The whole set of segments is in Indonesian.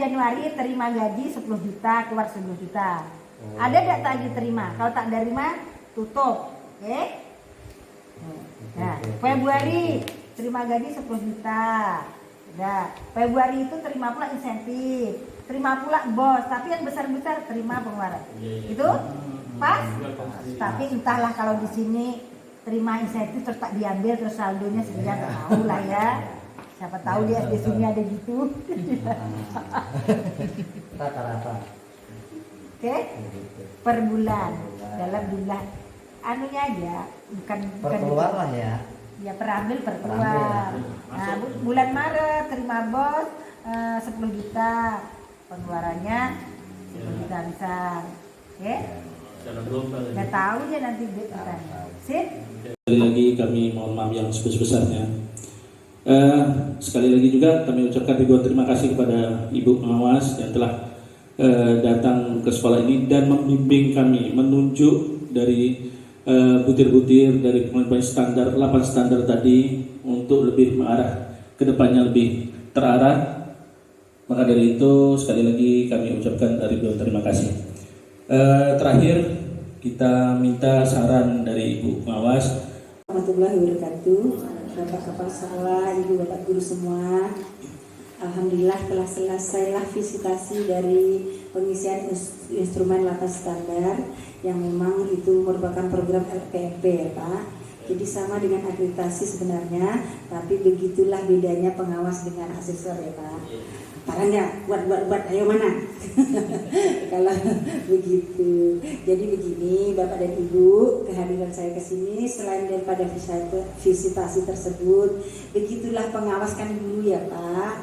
Januari terima gaji 10 juta, keluar 10 juta. Ada tidak tak diterima? Kalau tak terima, tutup. Oke? Nah, Februari terima gaji 10 juta. Nah, Februari itu terima pula insentif, terima pula bos, tapi yang besar-besar terima pengeluaran. Itu pas? Tapi entahlah kalau di sini terima insentif terus tak diambil terus saldonya sekian, tak tahu lah ya. Siapa tahu di SD sini ada gitu. Rata-rata. Oke? Per bulan dalam jumlah anunya aja, bukan Keluar lah ya. Ya perambil per keluar. Nah, bulan Maret terima bos 10 juta, pengeluarannya 10 juta besar. Oke? Nggak tahu ya nanti kita. Sip? Sekali lagi kami mohon maaf yang sebesar-besarnya. Sekali lagi juga kami ucapkan ribuan terima kasih kepada Ibu Pengawas yang telah datang ke sekolah ini dan membimbing kami, menunjuk dari butir-butir dari penilaian standar 8 standar tadi untuk lebih mengarah ke depannya lebih terarah. Maka dari itu sekali lagi kami ucapkan ribuan terima kasih. Terakhir kita minta saran dari Ibu Pengawas. Warahmatullahi wabarakatuh. Bapak Kepala Sekolah, Ibu Bapak Guru semua, alhamdulillah telah selesailah visitasi dari pengisian instrumen 8 standar yang memang itu merupakan program LPMP ya Pak. Jadi sama dengan akreditasi sebenarnya, tapi begitulah bedanya pengawas dengan asesor ya Pak. Parahnya buat ayo mana? Kalau begitu. Jadi begini Bapak dan Ibu, kehadiran saya ke sini selain daripada visitasi tersebut, begitulah pengawas kan dulu ya Pak.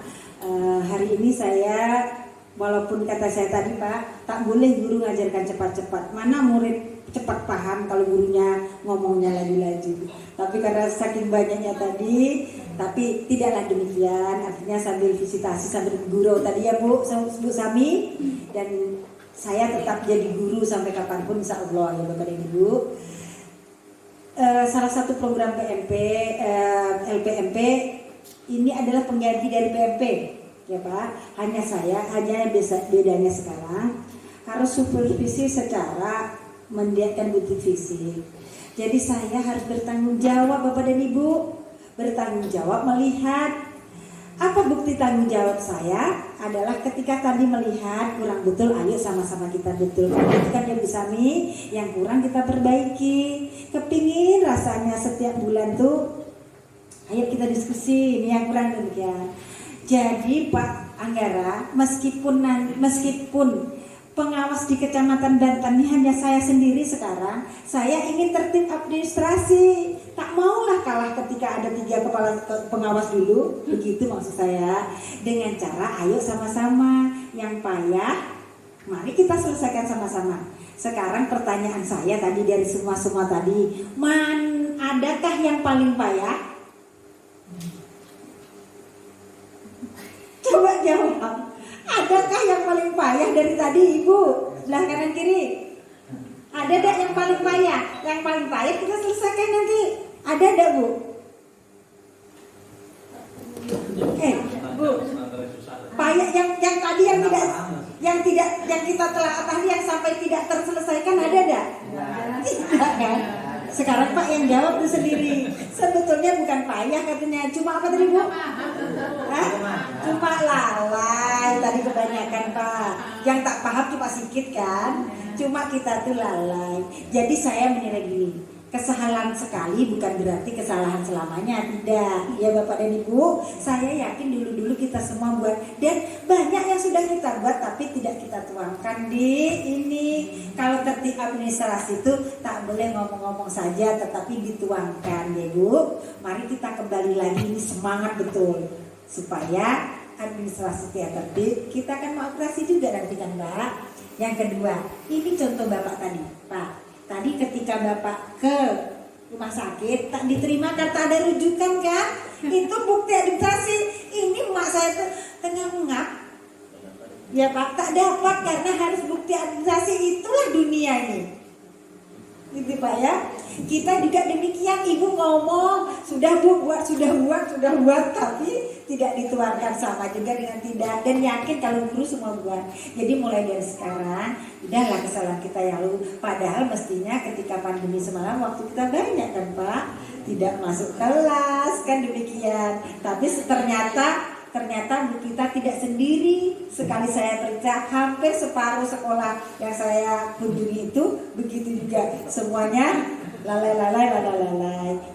Hari ini saya, walaupun kata saya tadi Pak, tak boleh guru ngajarkan cepat-cepat. Mana murid cepat paham kalau gurunya ngomongnya laju-laju. Tapi karena saking banyaknya tadi, tapi tidaklah demikian. Artinya sambil visitasi, sambil guru tadi ya Bu Sami, dan saya tetap jadi guru sampai kapanpun insya Allah ya Bapak dan Ibu. Salah satu program LPMP ini adalah pengganti dari PMP ya Pak. Hanya bedanya sekarang harus supervisi secara mendiakan bukti fisik. Jadi saya harus bertanggung jawab Bapak dan Ibu, bertanggung jawab melihat apa bukti tanggung jawab saya adalah ketika tadi melihat kurang betul, ayo sama-sama kita betulkan. Itu kan yang bisa yang kurang kita perbaiki. Kepingin rasanya setiap bulan tuh, ayo kita diskusi ini yang kurang demikian. Jadi Pak Anggara, meskipun pengawas di Kecamatan Banten ini hanya saya sendiri sekarang, saya ingin tertib administrasi. Tak maulah kalah ketika ada 3 kepala pengawas dulu, begitu maksud saya. Dengan cara ayo sama-sama, yang payah mari kita selesaikan sama-sama. Sekarang pertanyaan saya tadi dari semua tadi, adakah yang paling payah? Coba jawab. Adakah yang paling payah dari tadi Ibu? Sebelah kanan kiri. Ada enggak yang paling payah? Yang paling payah kita selesaikan nanti. Ada enggak Bu? Bu. Payah yang tadi yang kita telah tadi yang sampai tidak terselesaikan ada enggak? Tidak kan? Sekarang Pak yang jawab itu sendiri. Sebetulnya bukan payah katanya, cuma apa tadi Bu? Cuma lalai tadi kebanyakan Pak. Yang tak paham cuma sedikit kan. Cuma kita tuh lalai. Jadi saya menilai gini, kesalahan sekali bukan berarti kesalahan selamanya, tidak. Ya Bapak dan Ibu, saya yakin dulu kita semua buat, dan banyak yang sudah kita buat tapi tidak kita tuangkan di ini. Kalau tertib administrasi itu tak boleh ngomong-ngomong saja tetapi dituangkan ya Bu. Mari kita kembali lagi, ini semangat betul supaya administrasi tertib. Kita akan mau operasi juga nanti kan Mbak. Yang kedua, ini contoh Bapak tadi Pak. Tadi ketika Bapak ke rumah sakit tak diterima karena ada rujukan kan? Itu bukti administrasi. Ini mak saya tengah ngap. Ya Pak, tak dapat karena harus bukti administrasi. Itulah dunia ini. Gitu Pak ya. Kita juga demikian, ibu ngomong, sudah bu buat, sudah buat, tapi tidak dituarkan, sama juga dengan tidak. Dan yakin kalau guru semua buat. Jadi mulai dari sekarang, udahlah kesalahan kita yang lalu. Padahal mestinya ketika pandemi semalam waktu kita banyak kan Pak, tidak masuk kelas kan demikian. Tapi ternyata bu kita tidak sendiri. Sekali saya periksa hampir separuh sekolah yang saya kunjungi itu begitu juga, semuanya lalai.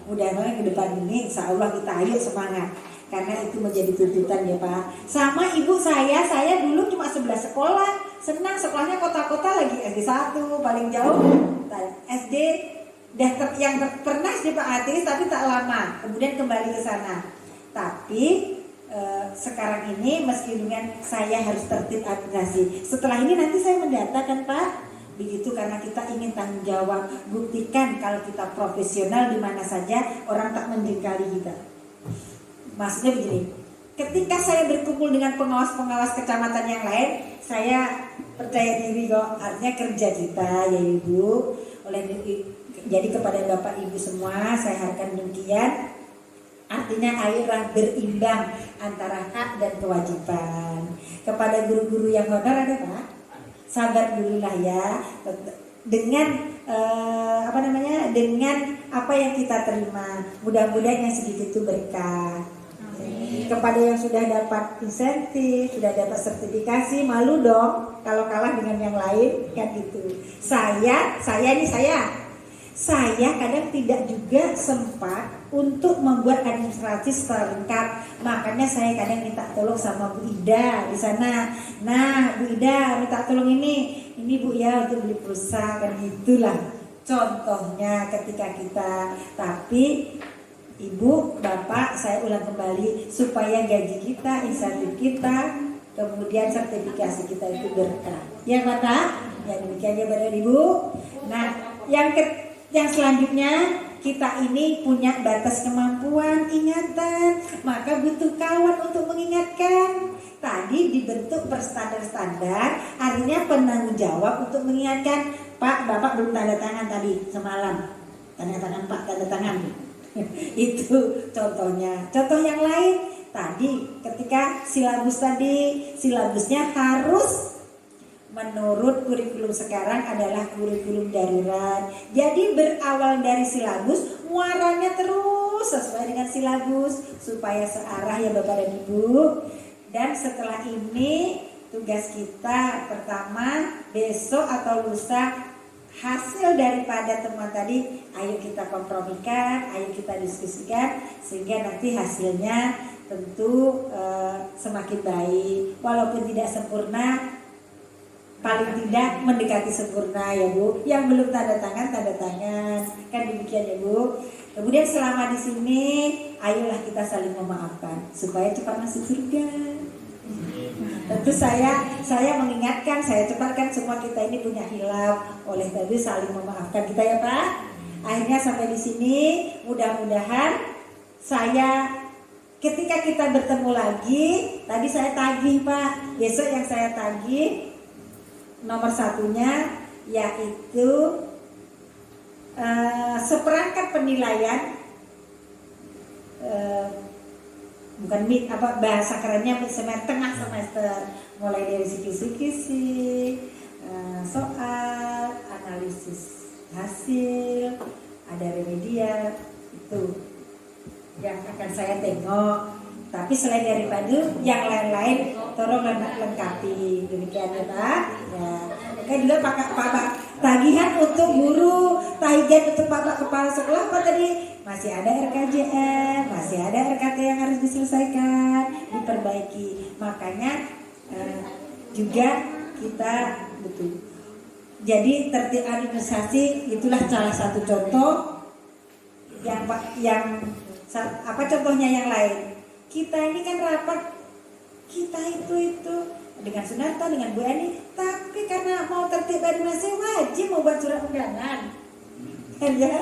Mudah-mudahan ke depan ini insya Allah kita ayo semangat, karena itu menjadi tuntutan ya Pak. Sama ibu saya dulu cuma 11 sekolah, senang sekolahnya kota-kota lagi, SD 1 paling jauh, SD yang pernah SD Pak Atis tapi tak lama, kemudian kembali ke sana. Tapi sekarang ini meski dengan saya harus tertib administrasi, setelah ini nanti saya mendata kan Pak, begitu, karena kita ingin tanggung jawab, buktikan kalau kita profesional di mana saja orang tak menjengkali kita. Maksudnya begini, ketika saya berkumpul dengan pengawas-pengawas kecamatan yang lain, saya percaya diri kok, artinya kerja kita ya Ibu. Jadi kepada Bapak Ibu semua saya harapkan demikian. Artinya ayolah berimbang antara hak dan kewajiban. Kepada guru-guru yang honor ada Pak, sabar dululah ya, dengan dengan apa yang kita terima. Mudah-mudahan yang sedikit itu berkah. Kepada yang sudah dapat insentif, sudah dapat sertifikasi, malu dong kalau kalah dengan yang lain kan gitu. Saya kadang tidak juga sempat untuk membuat administrasi secara lengkap. Makanya saya kadang minta tolong sama Bu Ida di sana. Nah, Bu Ida minta tolong ini Bu ya untuk beli pulsa kan gitulah. Contohnya ketika kita, tapi Ibu, Bapak, saya ulang kembali supaya gaji kita, insentif kita, kemudian sertifikasi kita itu berkah. Ya Bapak, ya demikian ya Bapak Ibu. Nah, yang selanjutnya kita ini punya batas kemampuan ingatan, maka butuh kawan untuk mengingatkan. Tadi dibentuk berstandar-standar, artinya penanggung jawab untuk mengingatkan. Pak, Bapak belum tanda tangan tadi semalam. Tanda tangan Pak, tanda tangan. Itu contohnya. Contoh yang lain tadi ketika silabusnya harus menurut kurikulum sekarang adalah kurikulum darurat. Jadi berawal dari silabus, muaranya terus sesuai dengan silabus supaya searah ya Bapak dan Ibu. Dan setelah ini tugas kita pertama besok atau lusa, hasil daripada temuan tadi ayo kita kompromikan, ayo kita diskusikan sehingga nanti hasilnya tentu semakin baik. Walaupun tidak sempurna, paling tidak mendekati sempurna ya Bu. Yang belum tanda tangan kan demikian ya Bu. Kemudian selama di sini ayolah kita saling memaafkan supaya cepat masuk surga. Tentu saya mengingatkan, saya cepatkan semua kita ini punya hilaf, oleh tadi saling memaafkan kita ya Pak. Akhirnya sampai di sini mudah-mudahan ketika kita bertemu lagi, tadi saya tagih Pak, besok yang saya tagih nomor satunya yaitu seperangkat penilaian, bukan bahasa kerennya tengah semester, mulai dari kisi-kisi, soal, analisis hasil, ada remedial, itu yang akan saya tengok. Tapi selain daripada yang lain-lain tolong lengkapi, demikian ya Pak. Ya, kan juga Pak tagihan untuk guru, tagihan untuk Bapak kepala sekolah apa tadi? Masih ada RKJM, masih ada RKT yang harus diselesaikan, diperbaiki. Makanya juga kita betul. Jadi tertib administrasi itulah salah satu contoh yang contohnya yang lain. Kita ini kan rapat, kita itu dengan Sunarto, dengan Bu Eni, tapi karena mau tertib administrasi wajib mau buat surat undangan, kan ya?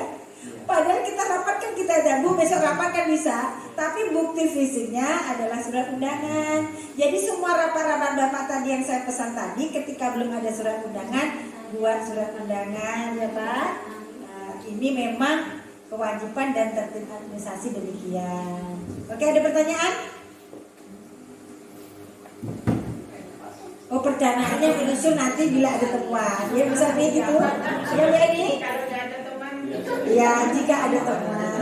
Padahal kita rapat kan kita ada Bu, besok rapat kan bisa, tapi bukti fisiknya adalah surat undangan. Jadi semua rapat-rapat Bapak tadi yang saya pesan tadi, ketika belum ada surat undangan, buat surat undangan ya Pak. Ini memang kewajiban dan tertib administrasi demikian. Oke, ada pertanyaan? Oh, perencanaannya menyusun nanti bila ada temuan. Ya bisa begitu. Ya Mbak ini? Ya, jika ada temuan.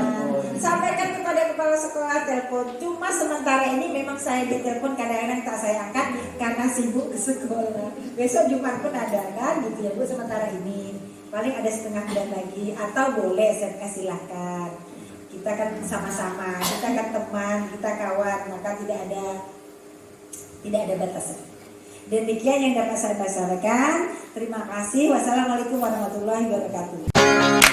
Sampaikan kepada kepala sekolah telepon. Cuma sementara ini memang saya ditelepon kadang-kadang tak saya angkat karena sibuk ke sekolah. Besok Jumat pun ada kan gitu ya Bu sementara ini. Paling ada setengah bulan lagi atau boleh SMS silahkan. Kita kan sama-sama, kita kan teman, kita kawan, maka tidak ada batasan. Demikian yang dapat saya sampaikan. Terima kasih. Wassalamualaikum warahmatullahi wabarakatuh.